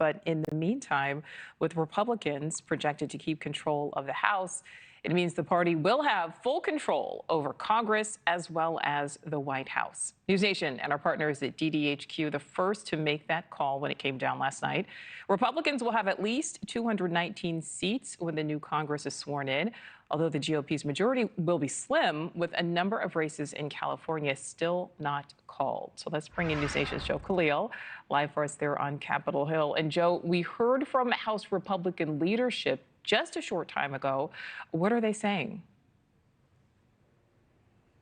But in the meantime, with Republicans projected to keep control of the House, it means the party will have full control over Congress as well as the White House. NewsNation and our partners at DDHQ, the first to make that call when it came down last night. Republicans will have at least 219 seats when the new Congress is sworn in, although the GOP's majority will be slim, with a number of races in California still not called. So let's bring in NewsNation's Joe Khalil, live for us there on Capitol Hill. And Joe, we heard from House Republican leadership just a short time ago. What are they saying?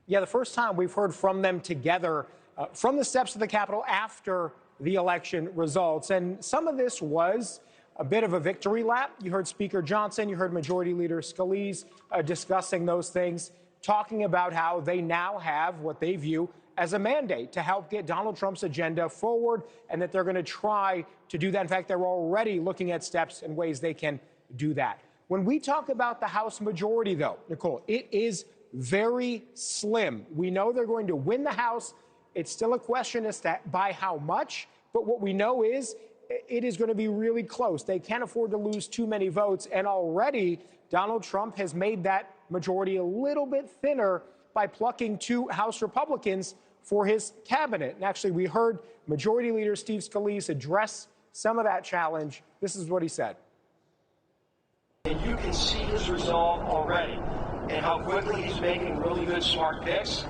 Yeah, the first time we've heard from them together from the steps of the Capitol after the election results. And some of this was a bit of a victory lap. You heard Speaker Johnson, you heard Majority Leader Scalise discussing those things, talking about how they now have what they view as a mandate to help get Donald Trump's agenda forward, and that they're going to try to do that. In fact, they're already looking at steps and ways they can do that. When we talk about the House majority, though, Nichole, it is very slim. We know they're going to win the House. It's still a question as to by how much, but what we know is it is going to be really close. They can't afford to lose too many votes, and already Donald Trump has made that majority a little bit thinner by plucking 2 House Republicans for his cabinet. And actually, we heard Majority Leader Steve Scalise address some of that challenge. This is what he said. And you can see his resolve already and how quickly he's making really good, smart picks.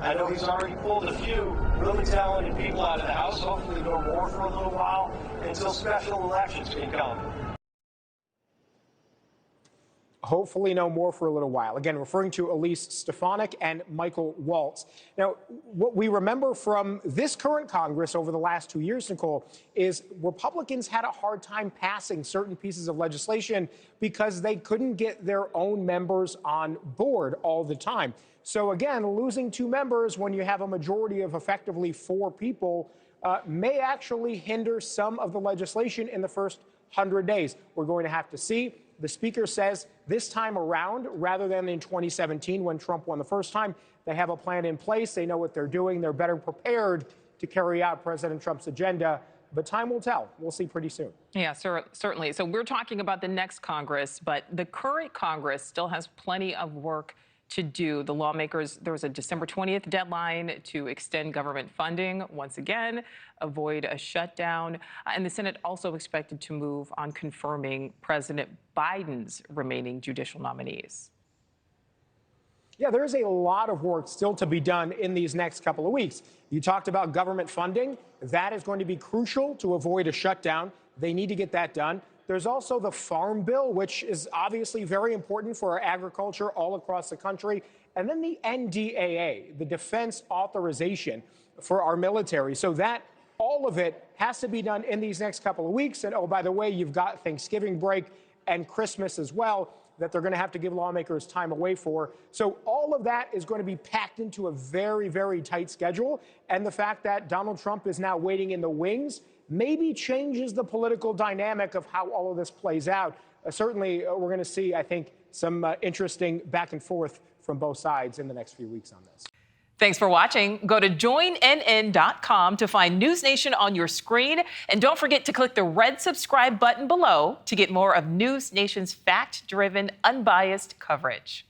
I know he's already pulled a few really talented people out of the House, hopefully no more for a little while until special elections can come. Hopefully no more for a little while. Again, referring to Elise Stefanik and Michael Waltz. Now, what we remember from this current Congress over the last 2 years, Nichole, is Republicans had a hard time passing certain pieces of legislation because they couldn't get their own members on board all the time. So again, losing 2 members when you have a majority of effectively 4 people may actually hinder some of the legislation in the first 100 days. We're going to have to see. The Speaker says this time around, rather than in 2017 when Trump won the first time, they have a plan in place. They know what they're doing. They're better prepared to carry out President Trump's agenda. But time will tell. We'll see pretty soon. Yeah, certainly. So we're talking about the next Congress, but the current Congress still has plenty of work to do. The lawmakers, there was a December 20th deadline to extend government funding once again, avoid a shutdown. And the Senate also expected to move on confirming President Biden's remaining judicial nominees. Yeah, there is a lot of work still to be done in these next couple of weeks. You talked about government funding. That is going to be crucial to avoid a shutdown. They need to get that done. There's also the Farm Bill, which is obviously very important for our agriculture all across the country. And then the NDAA, the Defense Authorization for our military. So that all of it has to be done in these next couple of weeks. And oh, by the way, you've got Thanksgiving break and Christmas as well that they're going to have to give lawmakers time away for. So all of that is going to be packed into a very, very tight schedule. And the fact that Donald Trump is now waiting in the wings maybe changes the political dynamic of how all of this plays out. Certainly, we're going to see, I think, some interesting back and forth from both sides in the next few weeks on this. Thanks for watching. Go to joinnn.com to find NewsNation on your screen. And don't forget to click the red subscribe button below to get more of NewsNation's fact-driven, unbiased coverage.